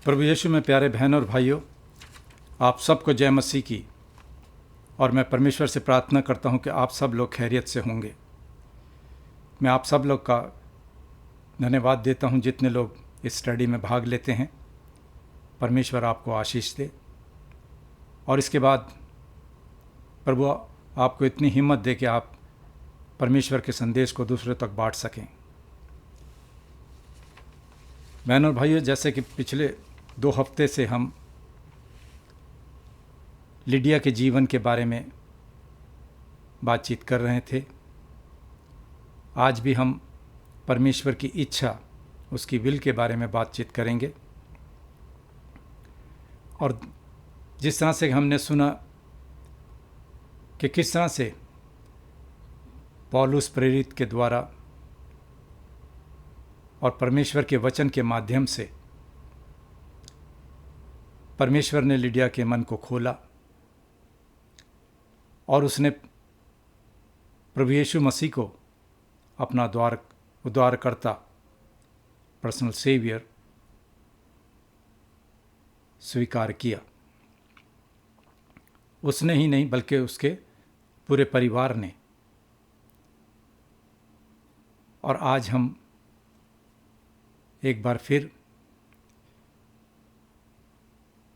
प्रभु यीशु में प्यारे बहन और भाइयों, आप सबको जय मसीह की। और मैं परमेश्वर से प्रार्थना करता हूं कि आप सब लोग खैरियत से होंगे। मैं आप सब लोग का धन्यवाद देता हूं जितने लोग इस स्टडी में भाग लेते हैं। परमेश्वर आपको आशीष दे। और इसके बाद प्रभु आपको इतनी हिम्मत दे कि आप परमेश्वर के संदेश को दूसरों तक बांट सकें। बहन और भाइयों, जैसे कि पिछले 2 हफ्ते से हम लिडिया के जीवन के बारे में बातचीत कर रहे थे, आज भी हम परमेश्वर की इच्छा, उसकी विल के बारे में बातचीत करेंगे। और जिस तरह से हमने सुना कि किस तरह से पौलुस प्रेरित के द्वारा और परमेश्वर के वचन के माध्यम से परमेश्वर ने लिडिया के मन को खोला और उसने प्रभु यीशु मसीह को अपना उद्धारकर्ता, पर्सनल सेवियर स्वीकार किया। उसने ही नहीं बल्कि उसके पूरे परिवार ने। और आज हम एक बार फिर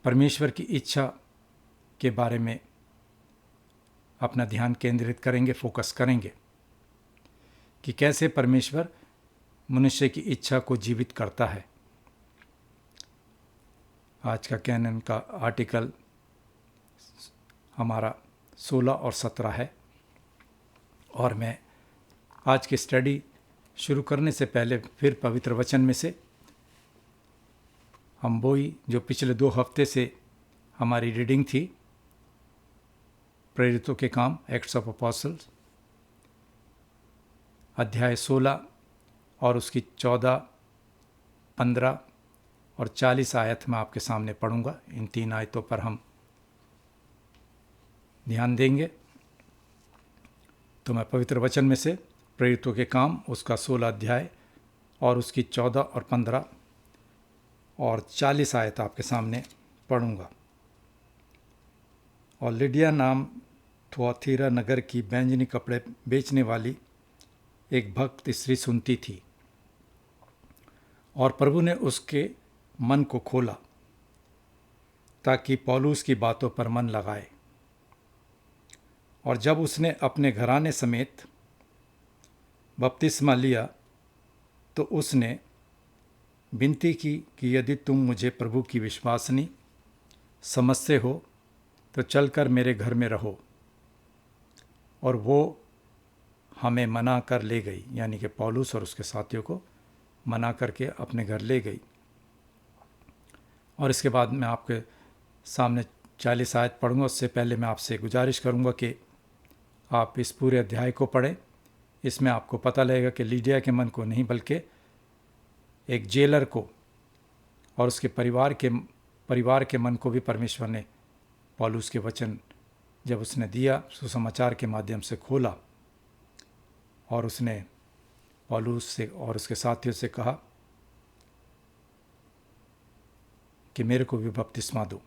परमेश्वर की इच्छा के बारे में अपना ध्यान केंद्रित करेंगे, फोकस करेंगे कि कैसे परमेश्वर मनुष्य की इच्छा को जीवित करता है। आज का कैनन का आर्टिकल हमारा 16 और 17 है। और मैं आज की स्टडी शुरू करने से पहले फिर पवित्र वचन में से हम वही जो पिछले 2 हफ्ते से हमारी रीडिंग थी, प्रेरितों के काम, एक्ट्स ऑफ अपोस्टल्स, अध्याय 16 और उसकी 14, 15 और 40 आयत में आपके सामने पढ़ूंगा। इन 3 आयतों पर हम ध्यान देंगे। तो मैं पवित्र वचन में से प्रेरितों के काम उसका 16 अध्याय और उसकी 14 और 15 और 40 आयत आपके सामने पढ़ूंगा। और लिडिया नाम थुआतीरा नगर की बैंजनी कपड़े बेचने वाली एक भक्त स्त्री सुनती थी और प्रभु ने उसके मन को खोला ताकि पौलुस की बातों पर मन लगाए। और जब उसने अपने घराने समेत बपतिस्मा लिया तो उसने विनती की कि यदि तुम मुझे प्रभु की विश्वासनी समझते हो तो चलकर मेरे घर में रहो। और वो हमें मना कर ले गई, यानी कि पौलुस और उसके साथियों को मना करके अपने घर ले गई। और इसके बाद मैं आपके सामने 40 आयत पढ़ूंगा। उससे पहले मैं आपसे गुजारिश करूंगा कि आप इस पूरे अध्याय को पढ़ें। इसमें आपको पता लगेगा कि लिडिया के मन को नहीं बल्कि एक जेलर को और उसके परिवार के मन को भी परमेश्वर ने पौलुस के वचन जब उसने दिया, सुसमाचार के माध्यम से खोला। और उसने पौलुस से और उसके साथियों से कहा कि मेरे को भी बपतिस्मा दो।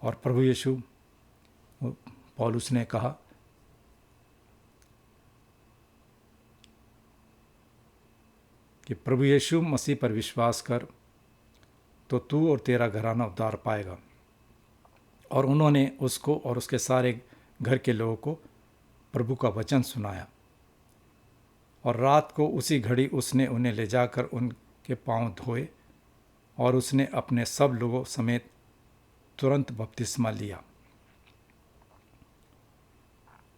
और प्रभु यीशु, पौलुस ने कहा कि प्रभु यीशु मसीह पर विश्वास कर तो तू और तेरा घराना उद्धार पाएगा। और उन्होंने उसको और उसके सारे घर के लोगों को प्रभु का वचन सुनाया। और रात को उसी घड़ी उसने उन्हें ले जाकर उनके पांव धोए और उसने अपने सब लोगों समेत तुरंत बपतिस्मा लिया।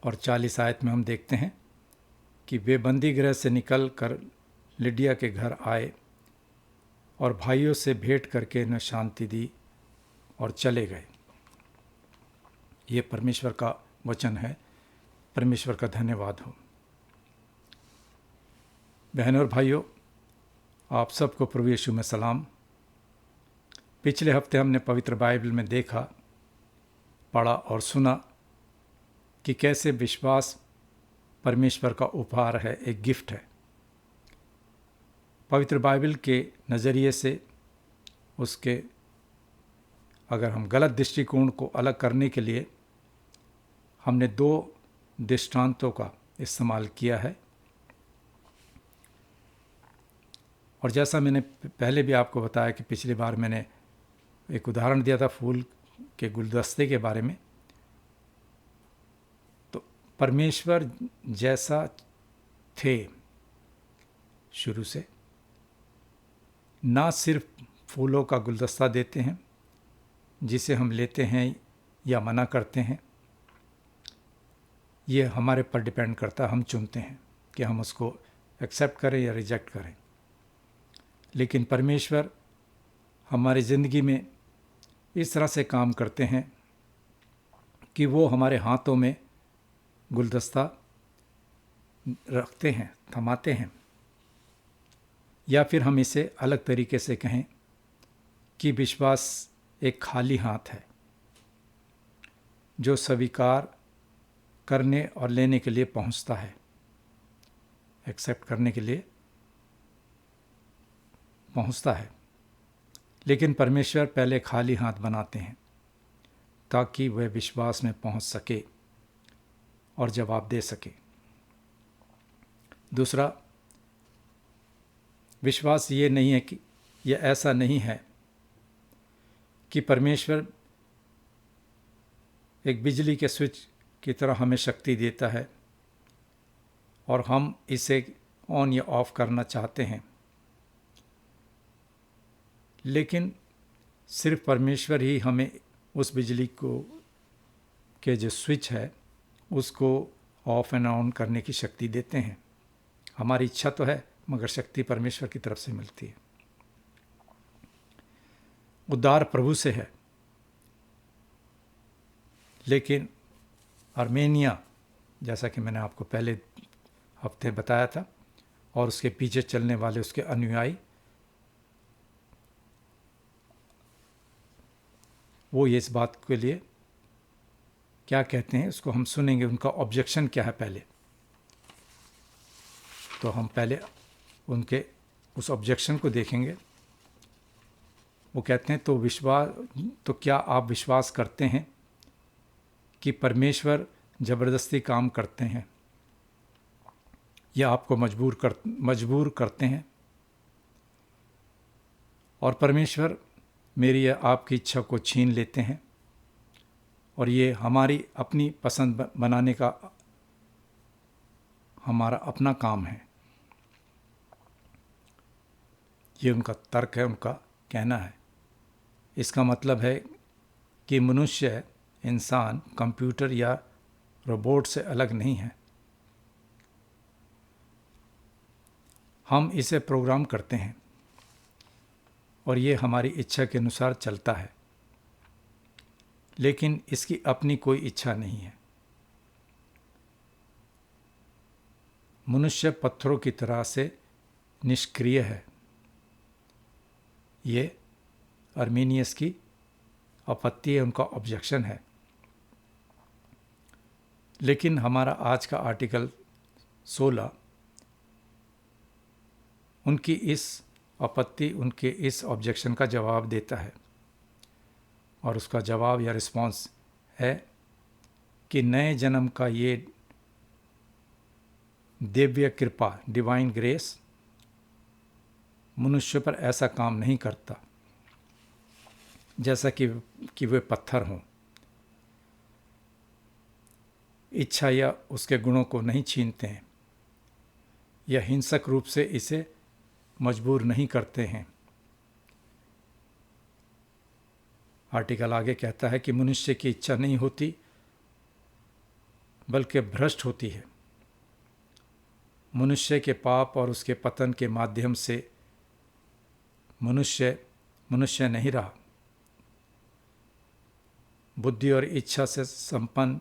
और 40 आयत में हम देखते हैं कि वे बंदी गृह से निकल कर लिडिया के घर आए और भाइयों से भेंट करके उन्हें शांति दी और चले गए। ये परमेश्वर का वचन है। परमेश्वर का धन्यवाद हो। बहनों और भाइयों, आप सबको प्रभु यीशु में सलाम। पिछले हफ्ते हमने पवित्र बाइबल में देखा, पढ़ा और सुना कि कैसे विश्वास परमेश्वर का उपहार है, एक गिफ्ट है। पवित्र बाइबल के नज़रिए से उसके अगर हम गलत दृष्टिकोण को अलग करने के लिए हमने 2 दृष्टांतों का इस्तेमाल किया है। और जैसा मैंने पहले भी आपको बताया कि पिछली बार मैंने एक उदाहरण दिया था फूल के गुलदस्ते के बारे में, तो परमेश्वर जैसा थे शुरू से, ना सिर्फ फूलों का गुलदस्ता देते हैं जिसे हम लेते हैं या मना करते हैं, ये हमारे पर डिपेंड करता है, हम चुनते हैं कि हम उसको एक्सेप्ट करें या रिजेक्ट करें। लेकिन परमेश्वर हमारी ज़िंदगी में इस तरह से काम करते हैं कि वो हमारे हाथों में गुलदस्ता रखते हैं, थमाते हैं, या फिर हम इसे अलग तरीके से कहें कि विश्वास एक खाली हाथ है जो स्वीकार करने और लेने के लिए पहुंचता है, एक्सेप्ट करने के लिए पहुंचता है। लेकिन परमेश्वर पहले खाली हाथ बनाते हैं ताकि वह विश्वास में पहुंच सके और जवाब दे सके। दूसरा, विश्वास ये नहीं है कि यह ऐसा नहीं है कि परमेश्वर एक बिजली के स्विच की तरह हमें शक्ति देता है और हम इसे ऑन या ऑफ करना चाहते हैं, लेकिन सिर्फ परमेश्वर ही हमें उस बिजली को के जो स्विच है उसको ऑफ एंड ऑन करने की शक्ति देते हैं। हमारी इच्छा तो है मगर शक्ति परमेश्वर की तरफ से मिलती है। उद्धार प्रभु से है, लेकिन आर्मेनिया, जैसा कि मैंने आपको पहले हफ्ते बताया था, और उसके पीछे चलने वाले उसके अनुयायी, वो ये इस बात के लिए क्या कहते हैं उसको हम सुनेंगे, उनका ऑब्जेक्शन क्या है पहले। तो हम पहले उनके उस ऑब्जेक्शन को देखेंगे। वो कहते हैं तो क्या आप विश्वास करते हैं कि परमेश्वर ज़बरदस्ती काम करते हैं या आपको मजबूर करते हैं, और परमेश्वर मेरी या आपकी इच्छा को छीन लेते हैं और ये हमारी अपनी पसंद बनाने का हमारा अपना काम है। ये उनका तर्क है, उनका कहना है। इसका मतलब है कि मनुष्य, इंसान, कंप्यूटर या रोबोट से अलग नहीं है। हम इसे प्रोग्राम करते हैं और ये हमारी इच्छा के अनुसार चलता है, लेकिन इसकी अपनी कोई इच्छा नहीं है। मनुष्य पत्थरों की तरह से निष्क्रिय है। ये आर्मीनियस की आपत्ति है, उनका ऑब्जेक्शन है। लेकिन हमारा आज का आर्टिकल 16 उनकी इस आपत्ति, उनके इस ऑब्जेक्शन का जवाब देता है, और उसका जवाब या रिस्पॉन्स है कि नए जन्म का ये दिव्य कृपा, डिवाइन ग्रेस, मनुष्य पर ऐसा काम नहीं करता जैसा कि वे पत्थर हों। इच्छा या उसके गुणों को नहीं छीनते हैं या हिंसक रूप से इसे मजबूर नहीं करते हैं। आर्टिकल आगे कहता है कि मनुष्य की इच्छा नहीं होती बल्कि भ्रष्ट होती है। मनुष्य के पाप और उसके पतन के माध्यम से मनुष्य नहीं रहा। बुद्धि और इच्छा से संपन्न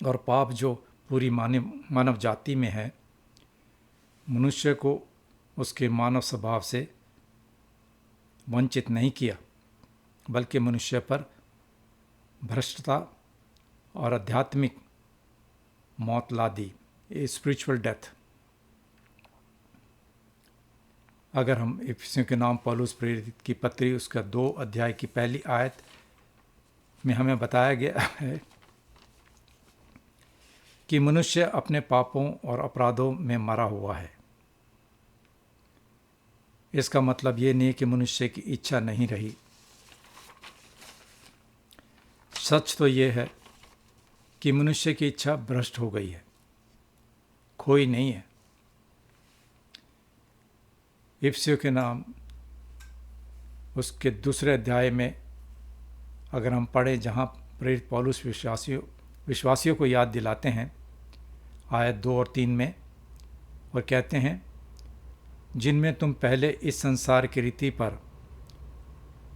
और पाप जो पूरी मानव जाति में है, मनुष्य को उसके मानव स्वभाव से वंचित नहीं किया, बल्कि मनुष्य पर भ्रष्टता और आध्यात्मिक मौत ला दी, ए स्पिरिचुअल डेथ। अगर हम इफिसियों के नाम पौलुस प्रेरित की पत्री उसका 2 अध्याय की पहली आयत में हमें बताया गया है कि मनुष्य अपने पापों और अपराधों में मरा हुआ है। इसका मतलब ये नहीं कि मनुष्य की इच्छा नहीं रही। सच तो ये है कि मनुष्य की इच्छा भ्रष्ट हो गई है, खोई नहीं है। इफिसियों के नाम उसके 2 अध्याय में अगर हम पढ़ें, जहाँ प्रेरित पौलुस विश्वासियों को याद दिलाते हैं आयत 2 और 3 में, और कहते हैं, जिनमें तुम पहले इस संसार की रीति पर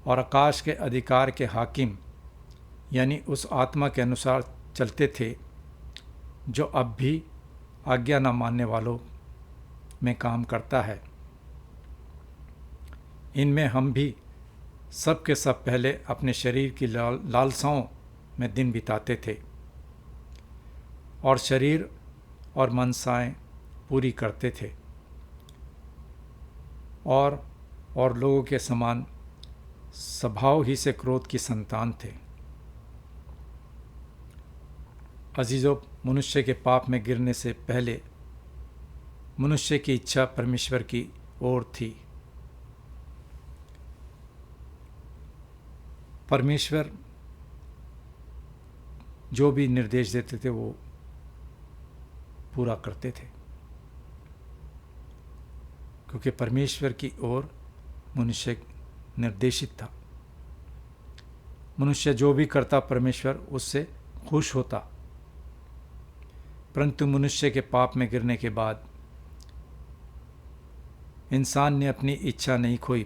और आकाश के अधिकार के हाकिम यानी उस आत्मा के अनुसार चलते थे जो अब भी आज्ञा न मानने वालों में काम करता है। इनमें हम भी सब के सब पहले अपने शरीर की लालसाओं में दिन बिताते थे और शरीर और मनसाएं पूरी करते थे और लोगों के समान स्वभाव ही से क्रोध की संतान थे। अजीजों, मनुष्य के पाप में गिरने से पहले मनुष्य की इच्छा परमेश्वर की ओर थी। परमेश्वर जो भी निर्देश देते थे वो पूरा करते थे, क्योंकि परमेश्वर की ओर मनुष्य निर्देशित था। मनुष्य जो भी करता परमेश्वर उससे खुश होता। परंतु मनुष्य के पाप में गिरने के बाद इंसान ने अपनी इच्छा नहीं खोई,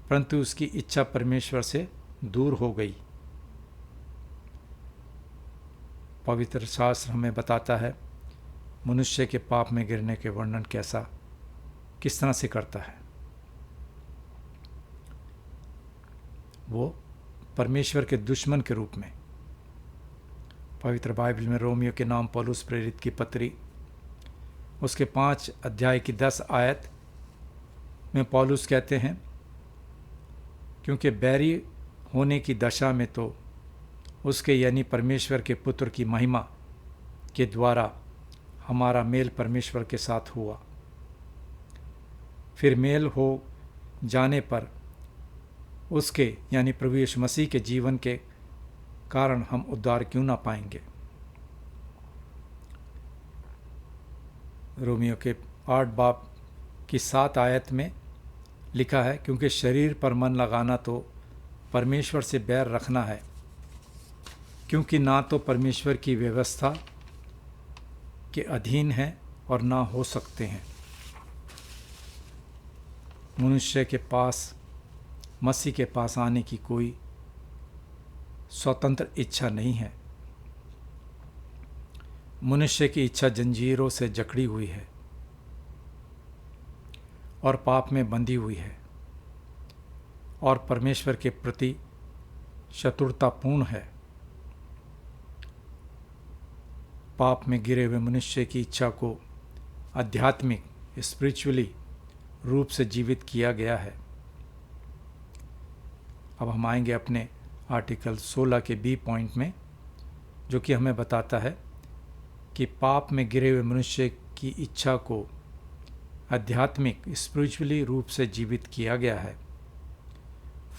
परंतु उसकी इच्छा परमेश्वर से दूर हो गई। पवित्र शास्त्र हमें बताता है मनुष्य के पाप में गिरने के वर्णन किस तरह से करता है। वो परमेश्वर के दुश्मन के रूप में। पवित्र बाइबल में रोमियो के नाम पौलुस प्रेरित की पत्री उसके 5 अध्याय की 10 आयत में पौलुस कहते हैं, क्योंकि बैरी होने की दशा में तो उसके यानी परमेश्वर के पुत्र की महिमा के द्वारा हमारा मेल परमेश्वर के साथ हुआ। फिर मेल हो जाने पर उसके यानी प्रभु यीशु मसीह के जीवन के कारण हम उद्धार क्यों ना पाएंगे। रोमियो के 8 बाब की 7 आयत में लिखा है, क्योंकि शरीर पर मन लगाना तो परमेश्वर से बैर रखना है, क्योंकि ना तो परमेश्वर की व्यवस्था के अधीन है और ना हो सकते हैं। मनुष्य के पास मसीह के पास आने की कोई स्वतंत्र इच्छा नहीं है। मनुष्य की इच्छा जंजीरों से जकड़ी हुई है और पाप में बंधी हुई है और परमेश्वर के प्रति शत्रुतापूर्ण है। पाप में गिरे हुए मनुष्य की इच्छा को आध्यात्मिक स्पिरिचुअली रूप से जीवित किया गया है। अब हम आएंगे अपने आर्टिकल 16 के बी पॉइंट में, जो कि हमें बताता है कि पाप में गिरे हुए मनुष्य की इच्छा को आध्यात्मिक स्पिरिचुअली रूप से जीवित किया गया है।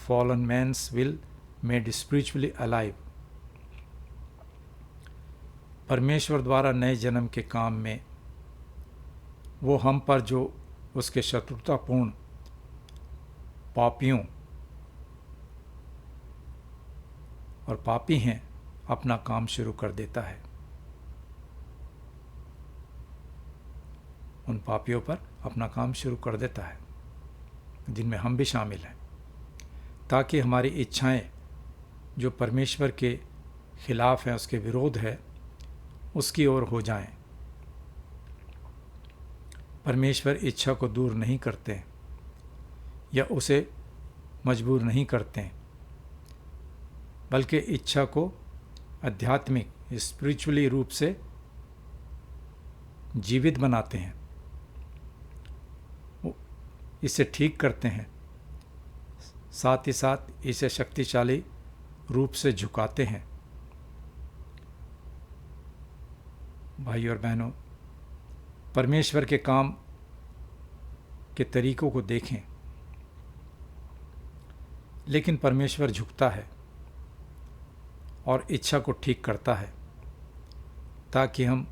Fallen man's will made spiritually alive. परमेश्वर द्वारा नए जन्म के काम में वो हम पर जो उसके शत्रुतापूर्ण पापियों और पापी हैं अपना काम शुरू कर देता है। उन पापियों पर अपना काम शुरू कर देता है, जिनमें हम भी शामिल हैं, ताकि हमारी इच्छाएं जो परमेश्वर के खिलाफ हैं, उसके विरोध है, उसकी ओर हो जाएं। परमेश्वर इच्छा को दूर नहीं करते या उसे मजबूर नहीं करते, बल्कि इच्छा को आध्यात्मिक स्पिरिचुअली रूप से जीवित बनाते हैं। इसे ठीक करते हैं, साथ ही साथ इसे शक्तिशाली रूप से झुकाते हैं। भाई और बहनों, परमेश्वर के काम के तरीकों को देखें, लेकिन परमेश्वर झुकता है और इच्छा को ठीक करता है ताकि हम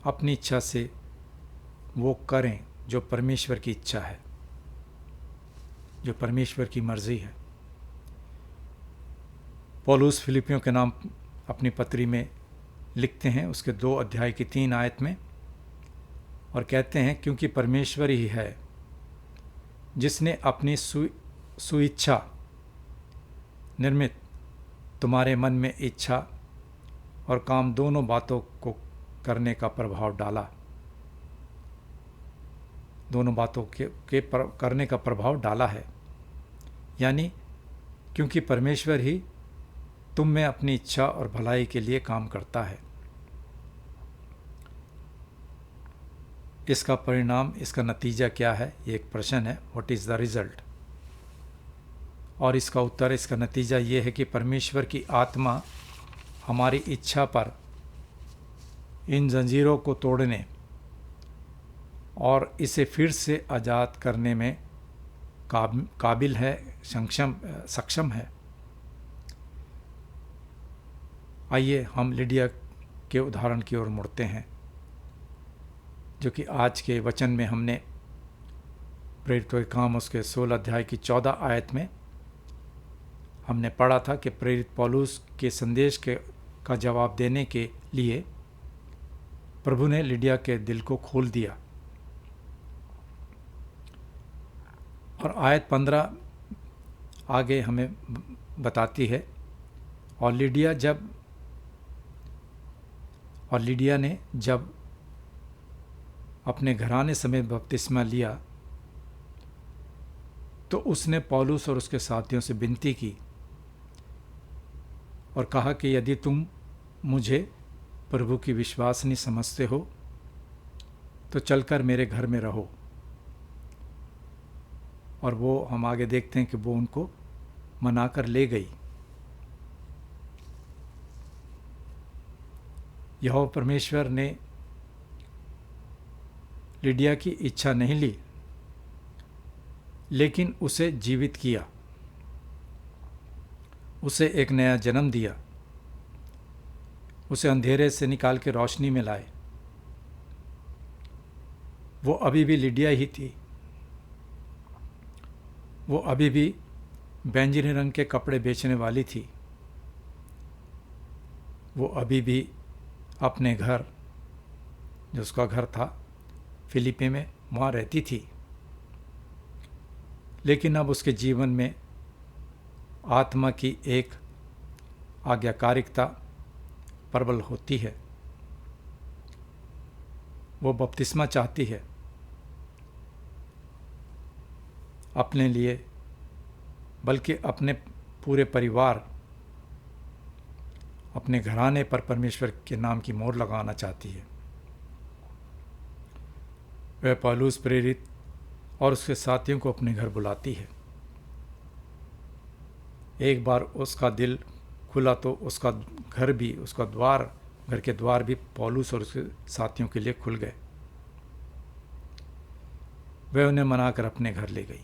अपनी इच्छा से वो करें जो परमेश्वर की इच्छा है, जो परमेश्वर की मर्जी है। पौलुस फिलिपियों के नाम अपनी पत्री में लिखते हैं, उसके 2 अध्याय की 3 आयत में, और कहते हैं, क्योंकि परमेश्वर ही है जिसने अपनी सुइच्छा निर्मित तुम्हारे मन में इच्छा और काम दोनों बातों को करने का प्रभाव डाला, दोनों बातों करने का प्रभाव डाला है। यानी क्योंकि परमेश्वर ही तुम में अपनी इच्छा और भलाई के लिए काम करता है। इसका परिणाम, इसका नतीजा क्या है, ये एक प्रश्न है। What is the result? और इसका उत्तर, इसका नतीजा ये है कि परमेश्वर की आत्मा हमारी इच्छा पर इन जंजीरों को तोड़ने और इसे फिर से आज़ाद करने में काबिल है, सक्षम है। आइए हम लिडिया के उदाहरण की ओर मुड़ते हैं, जो कि आज के वचन में हमने प्रेरितों के काम उसके 16 अध्याय की 14 आयत में हमने पढ़ा था कि प्रेरित पौलुस के संदेश का जवाब देने के लिए प्रभु ने लिडिया के दिल को खोल दिया। और आयत 15 आगे हमें बताती है, और लिडिया ने जब अपने घराने समेत बपतिस्मा लिया तो उसने पौलुस और उसके साथियों से विनती की और कहा कि यदि तुम मुझे प्रभु की विश्वासनी समझते हो तो चलकर मेरे घर में रहो। और वो हम आगे देखते हैं कि वो उनको मनाकर ले गई। यहोवा परमेश्वर ने लिडिया की इच्छा नहीं ली, लेकिन उसे जीवित किया, उसे एक नया जन्म दिया, उसे अंधेरे से निकाल के रोशनी में लाए। वो अभी भी लिडिया ही थी, वो अभी भी बैंगनी रंग के कपड़े बेचने वाली थी, वो अभी भी अपने घर, जो उसका घर था फिलिपी में, वहाँ रहती थी। लेकिन अब उसके जीवन में आत्मा की एक आज्ञाकारिकता प्रबल होती है। वो बपतिस्मा चाहती है, अपने लिए बल्कि अपने पूरे परिवार, अपने घराने पर परमेश्वर के नाम की मोहर लगाना चाहती है। वह पौलुस प्रेरित और उसके साथियों को अपने घर बुलाती है। एक बार उसका दिल खुला तो उसका घर भी, उसका द्वार, घर के द्वार भी पौलुस और उसके साथियों के लिए खुल गए। वह उन्हें मनाकर अपने घर ले गई।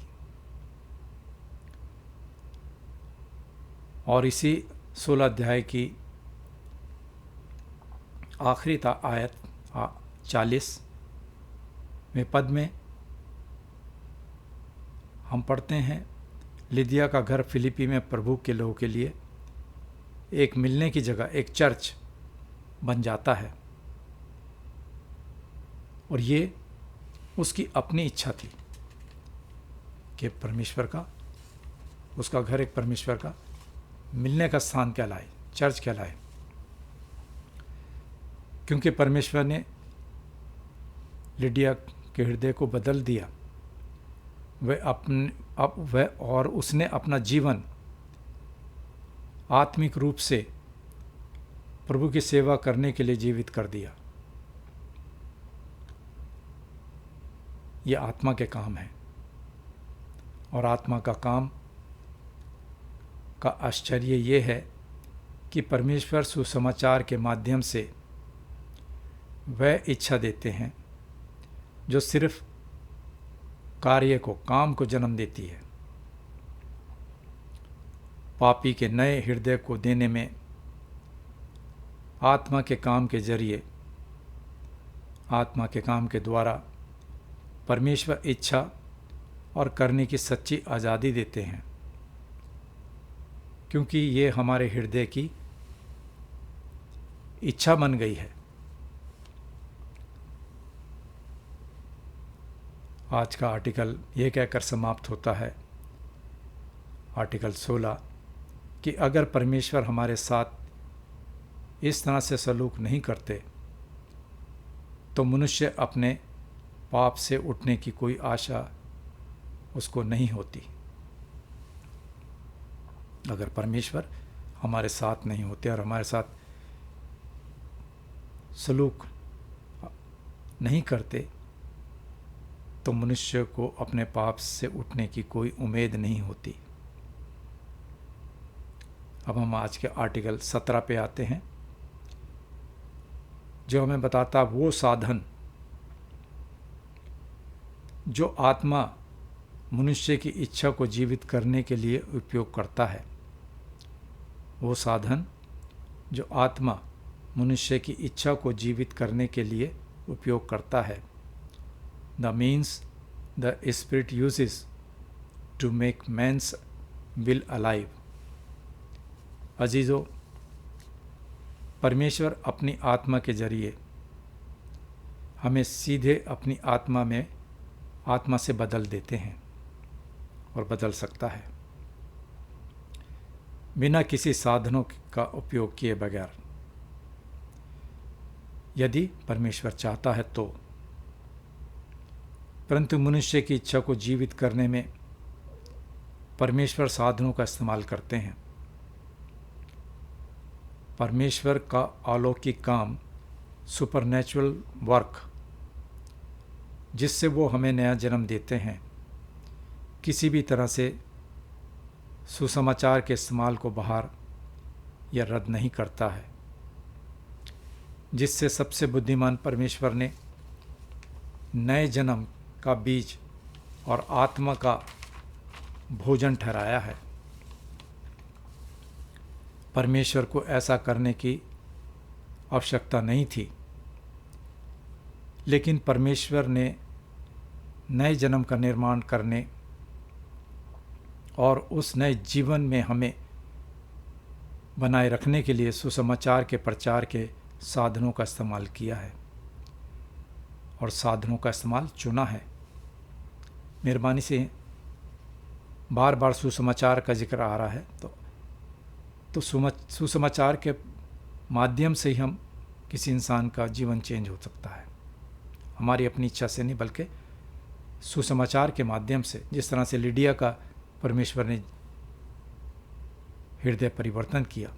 और इसी 16 अध्याय की आखिरी आयत 40 में पद में हम पढ़ते हैं, लिदिया का घर फिलिपी में प्रभु के लोगों के लिए एक मिलने की जगह, एक चर्च बन जाता है। और ये उसकी अपनी इच्छा थी कि परमेश्वर का, उसका घर एक परमेश्वर का मिलने का स्थान कहलाए, चर्च कहलाए, क्योंकि परमेश्वर ने लिडिया के हृदय को बदल दिया। और उसने अपना जीवन आत्मिक रूप से प्रभु की सेवा करने के लिए जीवित कर दिया। ये आत्मा के काम है। और आत्मा का काम का आश्चर्य ये है कि परमेश्वर सुसमाचार के माध्यम से वह इच्छा देते हैं जो सिर्फ कार्य को, काम को जन्म देती है। पापी के नए हृदय को देने में आत्मा के काम के जरिए, आत्मा के काम के द्वारा परमेश्वर इच्छा और करने की सच्ची आज़ादी देते हैं, क्योंकि ये हमारे हृदय की इच्छा बन गई है। आज का आर्टिकल ये कहकर समाप्त होता है, आर्टिकल 16, कि अगर परमेश्वर हमारे साथ इस तरह से सलूक नहीं करते तो मनुष्य अपने पाप से उठने की कोई आशा उसको नहीं होती। अगर परमेश्वर हमारे साथ नहीं होते और हमारे साथ सलूक नहीं करते तो मनुष्य को अपने पाप से उठने की कोई उम्मीद नहीं होती। अब हम आज के आर्टिकल 17 पे आते हैं, जो हमें बताता वो साधन जो आत्मा मनुष्य की इच्छा को जीवित करने के लिए उपयोग करता है। वो साधन जो आत्मा मनुष्य की इच्छा को जीवित करने के लिए उपयोग करता है। The means the Spirit uses to make man's will alive। अजीज़ों, परमेश्वर अपनी आत्मा के जरिए हमें सीधे अपनी आत्मा से बदल देते हैं और बदल सकता है, बिना किसी साधनों का उपयोग किए बगैर, यदि परमेश्वर चाहता है तो। परंतु मनुष्य की इच्छा को जीवित करने में परमेश्वर साधनों का इस्तेमाल करते हैं। परमेश्वर का अलौकिक काम, सुपरनैचुरल वर्क, जिससे वो हमें नया जन्म देते हैं, किसी भी तरह से सुसमाचार के इस्तेमाल को बाहर या रद्द नहीं करता है, जिससे सबसे बुद्धिमान परमेश्वर ने नए जन्म का बीज और आत्मा का भोजन ठहराया है। परमेश्वर को ऐसा करने की आवश्यकता नहीं थी, लेकिन परमेश्वर ने नए जन्म का निर्माण करने और उस नए जीवन में हमें बनाए रखने के लिए सुसमाचार के प्रचार के साधनों का इस्तेमाल किया है और साधनों का इस्तेमाल चुना है। मेहरबानी से बार बार सुसमाचार का जिक्र आ रहा है, तो सुसमाचार के माध्यम से ही हम किसी इंसान का जीवन चेंज हो सकता है, हमारी अपनी इच्छा से नहीं, बल्कि सुसमाचार के माध्यम से। जिस तरह से लिडिया का परमेश्वर ने हृदय परिवर्तन किया।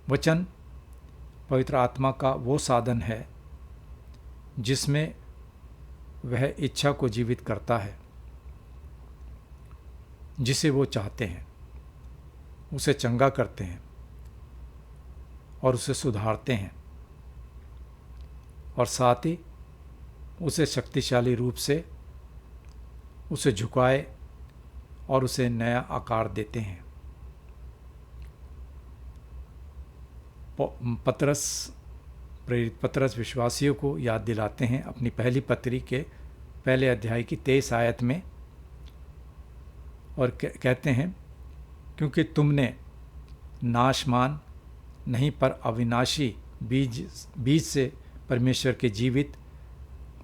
वचन पवित्र आत्मा का वो साधन है जिसमें वह इच्छा को जीवित करता है जिसे वो चाहते हैं, उसे चंगा करते हैं और उसे सुधारते हैं, और साथ ही उसे शक्तिशाली रूप से उसे झुकाए और उसे नया आकार देते हैं। प्रेरित पतरस विश्वासियों को याद दिलाते हैं अपनी पहली पत्री के पहले अध्याय की 23 आयत में, और कहते हैं, क्योंकि नाशमान नहीं पर अविनाशी बीज से परमेश्वर के जीवित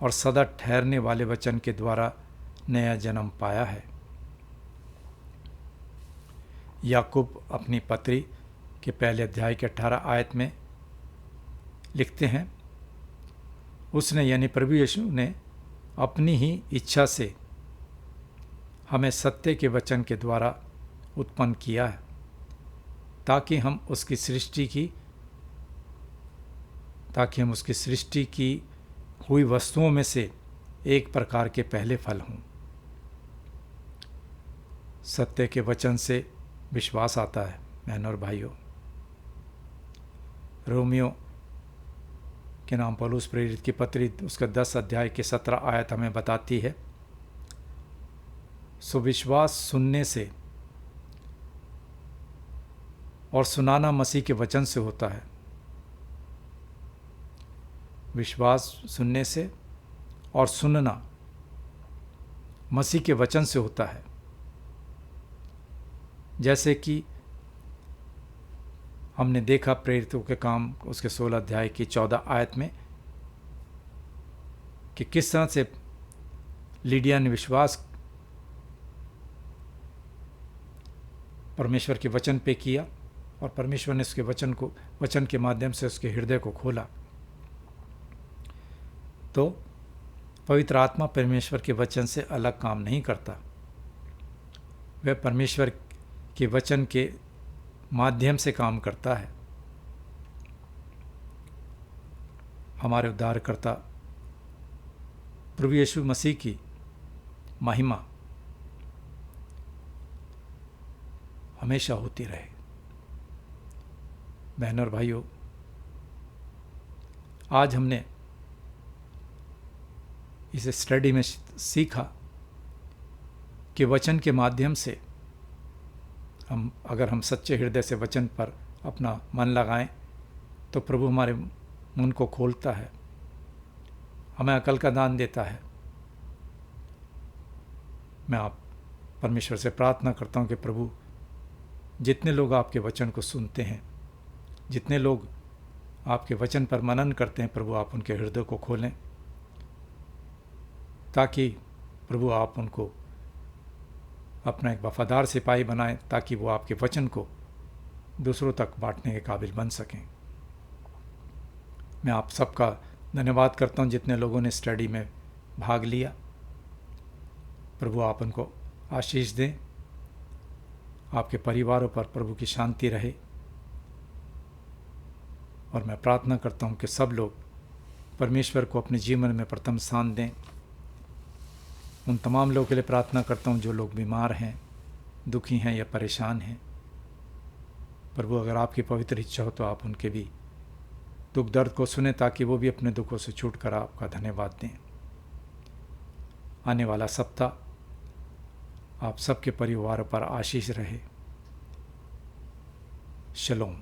और सदा ठहरने वाले वचन के द्वारा नया जन्म पाया है। याकूब अपनी पत्री के पहले अध्याय के 18 आयत में लिखते हैं, उसने यानी प्रभु यीशु ने अपनी ही इच्छा से हमें सत्य के वचन के द्वारा उत्पन्न किया है, ताकि हम उसकी सृष्टि की हुई वस्तुओं में से एक प्रकार के पहले फल हों। सत्य के वचन से विश्वास आता है। बहनों और भाइयों, रोमियो के नाम पौलुस प्रेरित की पत्री उसका 10 अध्याय के 17 आयत हमें बताती है, सो विश्वास सुनने से और सुनाना मसीह के वचन से होता है। विश्वास सुनने से और सुनना मसीह के वचन से होता है। जैसे कि हमने देखा प्रेरितों के काम उसके 16 अध्याय की 14 आयत में कि किस तरह से लीडिया ने विश्वास परमेश्वर के वचन पे किया और परमेश्वर ने उसके वचन के माध्यम से उसके हृदय को खोला। तो पवित्र आत्मा परमेश्वर के वचन से अलग काम नहीं करता, वह परमेश्वर के वचन के माध्यम से काम करता है। हमारे उद्धारकर्ता प्रभु यीशु मसीह की महिमा हमेशा होती रहे। बहनों और भाइयों, आज हमने इस स्टडी में सीखा कि वचन के माध्यम से अगर हम सच्चे हृदय से वचन पर अपना मन लगाएं तो प्रभु हमारे मन को खोलता है, हमें अकल का दान देता है। मैं आप परमेश्वर से प्रार्थना करता हूं कि प्रभु जितने लोग आपके वचन को सुनते हैं, जितने लोग आपके वचन पर मनन करते हैं, प्रभु आप उनके हृदय को खोलें, ताकि प्रभु आप उनको अपना एक वफादार सिपाही बनाएं, ताकि वो आपके वचन को दूसरों तक बांटने के काबिल बन सकें। मैं आप सबका धन्यवाद करता हूं जितने लोगों ने स्टडी में भाग लिया। प्रभु आप उनको आशीष दें, आपके परिवारों पर प्रभु की शांति रहे। और मैं प्रार्थना करता हूं कि सब लोग परमेश्वर को अपने जीवन में प्रथम स्थान दें। उन तमाम लोगों के लिए प्रार्थना करता हूं जो लोग बीमार हैं, दुखी हैं या परेशान हैं। प्रभु अगर आपकी पवित्र इच्छा हो तो आप उनके भी दुख दर्द को सुने, ताकि वो भी अपने दुखों से छूटकर आपका धन्यवाद दें। आने वाला सप्ताह आप सबके परिवारों पर आशीष रहे। शलोम।